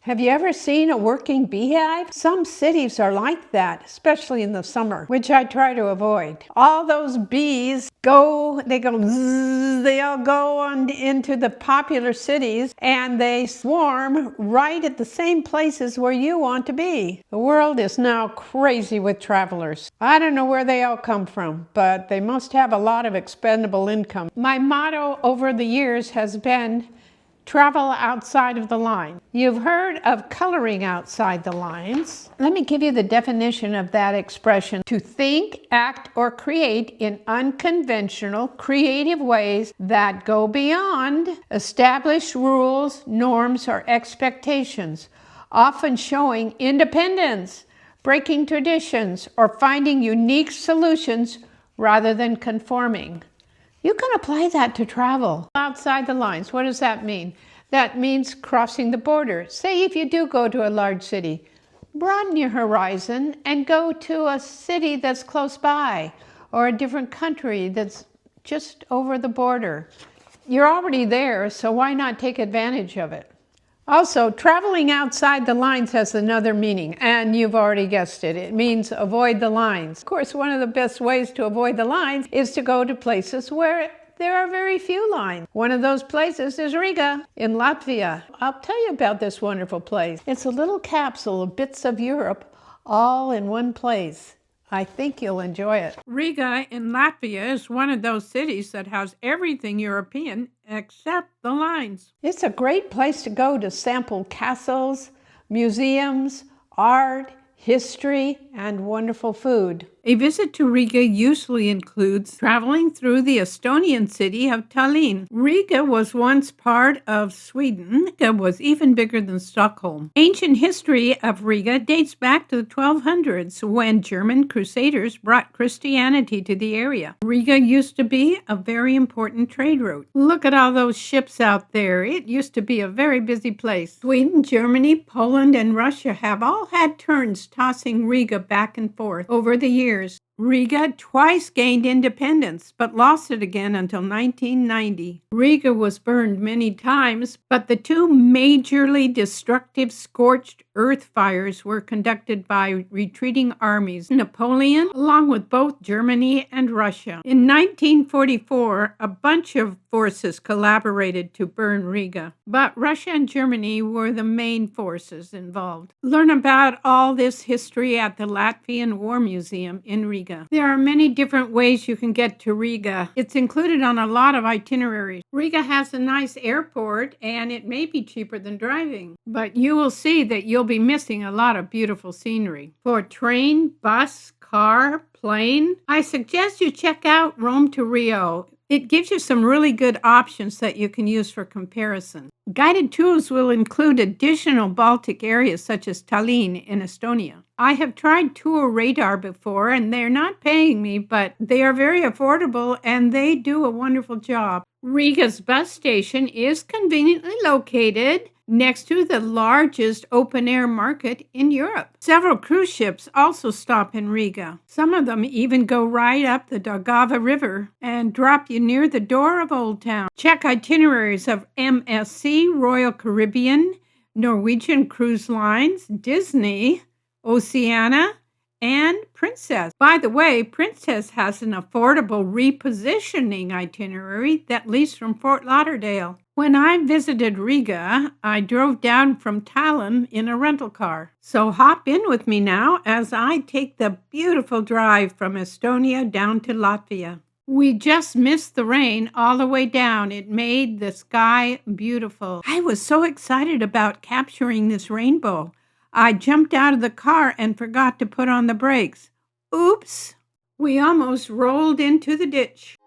Have you ever seen a working beehive? Some cities are like that, especially in the summer, which I try to avoid. All those bees they all go on into the popular cities and they swarm right at the same places where you want to be. The world is now crazy with travelers. I don't know where they all come from, but they must have a lot of expendable income. My motto over the years has been travel outside of the line. You've heard of coloring outside the lines. Let me give you the definition of that expression. To think, act, or create in unconventional, creative ways that go beyond established rules, norms, or expectations, often showing independence, breaking traditions, or finding unique solutions rather than conforming. You can apply that to travel outside the lines. What does that mean? That means crossing the border. Say if you do go to a large city, broaden your horizon and go to a city that's close by or a different country that's just over the border. You're already there, so why not take advantage of it? Also, traveling outside the lines has another meaning, and you've already guessed it. It means avoid the lines. Of course, one of the best ways to avoid the lines is to go to places where there are very few lines. One of those places is Riga in Latvia. I'll tell you about this wonderful place. It's a little capsule of bits of Europe all in one place. I think you'll enjoy it. Riga in Latvia is one of those cities that has everything European except the lines. It's a great place to go to sample castles, museums, art, history, and wonderful food. A visit to Riga usually includes traveling through the Estonian city of Tallinn. Riga was once part of Sweden. Riga was even bigger than Stockholm. Ancient history of Riga dates back to the 1200s when German crusaders brought Christianity to the area. Riga used to be a very important trade route. Look at all those ships out there. It used to be a very busy place. Sweden, Germany, Poland, and Russia have all had turns tossing Riga back and forth over the years. Riga twice gained independence, but lost it again until 1990. Riga was burned many times, but the two majorly destructive scorched earth fires were conducted by retreating armies, Napoleon, along with both Germany and Russia. In 1944, a bunch of forces collaborated to burn Riga, but Russia and Germany were the main forces involved. Learn about all this history at the Latvian War Museum in Riga. There are many different ways you can get to Riga. It's included on a lot of itineraries. Riga has a nice airport and it may be cheaper than driving, but you will see that you'll be missing a lot of beautiful scenery. For train, bus, car, plane, I suggest you check out Rome to Rio. It gives you some really good options that you can use for comparison. Guided tours will include additional Baltic areas such as Tallinn in Estonia. I have tried Tour Radar before and they're not paying me, but they are very affordable and they do a wonderful job. Riga's bus station is conveniently located next to the largest open-air market in Europe. Several cruise ships also stop in Riga. Some of them even go right up the Daugava River and drop you near the door of Old Town. Check itineraries of MSC, Royal Caribbean, Norwegian Cruise Lines, Disney, Oceania, and Princess. By the way, Princess has an affordable repositioning itinerary that leads from Fort Lauderdale. When I visited Riga, I drove down from Tallinn in a rental car. So hop in with me now as I take the beautiful drive from Estonia down to Latvia. We just missed the rain all the way down. It made the sky beautiful. I was so excited about capturing this rainbow. I jumped out of the car and forgot to put on the brakes. Oops! We almost rolled into the ditch.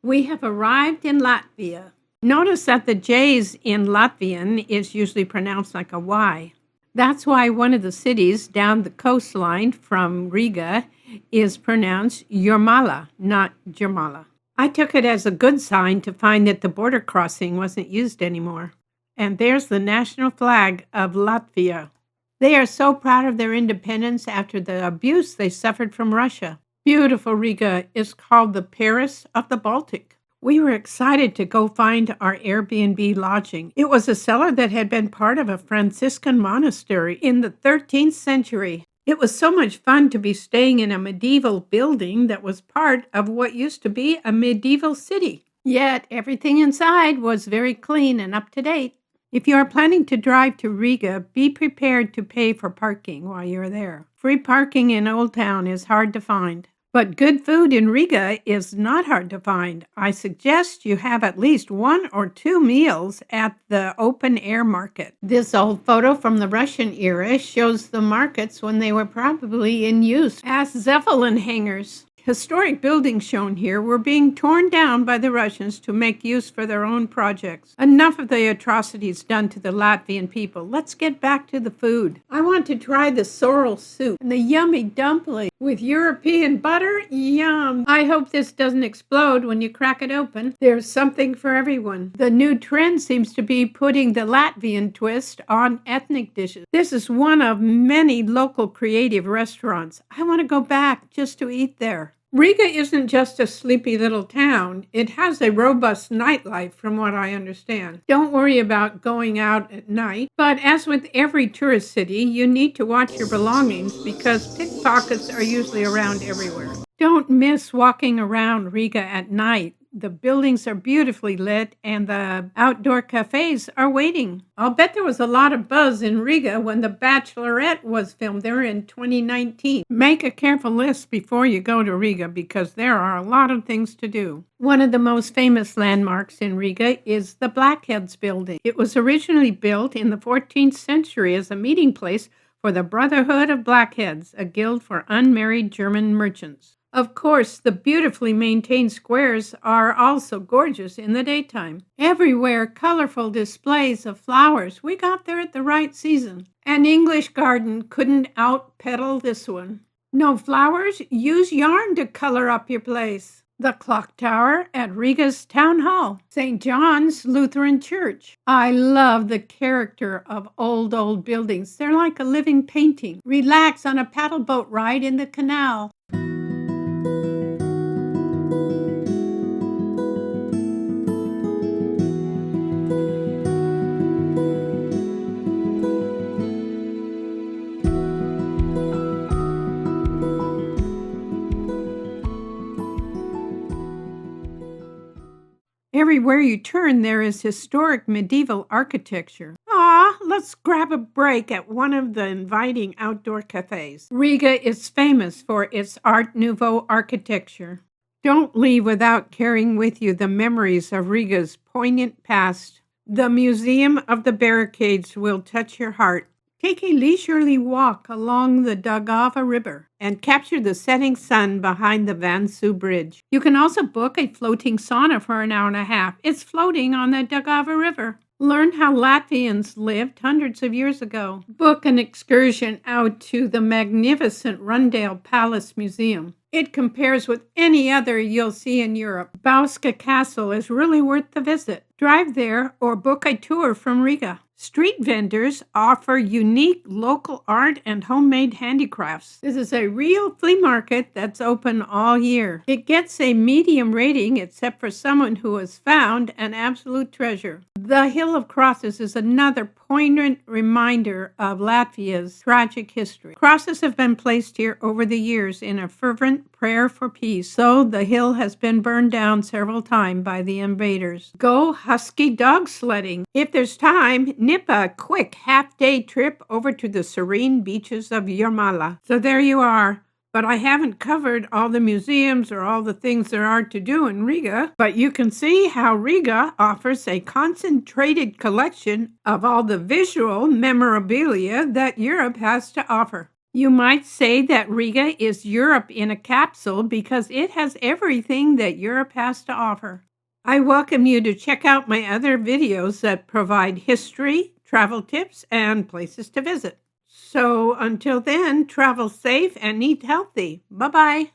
We have arrived in Latvia. Notice that the J's in Latvian is usually pronounced like a Y. That's why one of the cities down the coastline from Riga is pronounced Jurmala, not Jurmala. I took it as a good sign to find that the border crossing wasn't used anymore. And there's the national flag of Latvia. They are so proud of their independence after the abuse they suffered from Russia. Beautiful Riga is called the Paris of the Baltic. We were excited to go find our Airbnb lodging. It was a cellar that had been part of a Franciscan monastery in the 13th century. It was so much fun to be staying in a medieval building that was part of what used to be a medieval city. Yet everything inside was very clean and up to date. If you are planning to drive to Riga, be prepared to pay for parking while you're there. Free parking in Old Town is hard to find. But good food in Riga is not hard to find. I suggest you have at least 1 or 2 meals at the open-air market. This old photo from the Russian era shows the markets when they were probably in use as Zeppelin hangars. Historic buildings shown here were being torn down by the Russians to make use for their own projects. Enough of the atrocities done to the Latvian people. Let's get back to the food. I want to try the sorrel soup and the yummy dumpling with European butter. Yum! I hope this doesn't explode when you crack it open. There's something for everyone. The new trend seems to be putting the Latvian twist on ethnic dishes. This is one of many local creative restaurants. I want to go back just to eat there. Riga isn't just a sleepy little town. It has a robust nightlife, from what I understand. Don't worry about going out at night, but as with every tourist city, you need to watch your belongings because pickpockets are usually around everywhere. Don't miss walking around Riga at night. The buildings are beautifully lit and the outdoor cafes are waiting. I'll bet there was a lot of buzz in Riga when The Bachelorette was filmed there in 2019. Make a careful list before you go to Riga because there are a lot of things to do. One of the most famous landmarks in Riga is the Blackheads building. It was originally built in the 14th century as a meeting place for the Brotherhood of Blackheads, a guild for unmarried German merchants. Of course, the beautifully maintained squares are also gorgeous in the daytime. Everywhere, colorful displays of flowers. We got there at the right season. An English garden couldn't out-peddle this one. No flowers? Use yarn to color up your place. The clock tower at Riga's Town Hall. St. John's Lutheran Church. I love the character of old buildings. They're like a living painting. Relax on a paddle boat ride in the canal. Everywhere you turn, there is historic medieval architecture. Let's grab a break at one of the inviting outdoor cafes. Riga is famous for its Art Nouveau architecture. Don't leave without carrying with you the memories of Riga's poignant past. The Museum of the Barricades will touch your heart. Take a leisurely walk along the Daugava River and capture the setting sun behind the Vansue Bridge. You can also book a floating sauna for an hour and a half. It's floating on the Daugava River. Learn how Latvians lived hundreds of years ago. Book an excursion out to the magnificent Rundale Palace Museum. It compares with any other you'll see in Europe. Bauska Castle is really worth the visit. Drive there or book a tour from Riga. Street vendors offer unique local art and homemade handicrafts. This is a real flea market that's open all year. It gets a medium rating except for someone who has found an absolute treasure. The Hill of Crosses is another poignant reminder of Latvia's tragic history. Crosses have been placed here over the years in a fervent prayer for peace, so the hill has been burned down several times by the invaders. Go husky dog sledding. If there's time, nip a quick half-day trip over to the serene beaches of Jurmala. So there you are. But I haven't covered all the museums or all the things there are to do in Riga. But you can see how Riga offers a concentrated collection of all the visual memorabilia that Europe has to offer. You might say that Riga is Europe in a capsule because it has everything that Europe has to offer. I welcome you to check out my other videos that provide history, travel tips, and places to visit. So until then, travel safe and eat healthy. Bye-bye.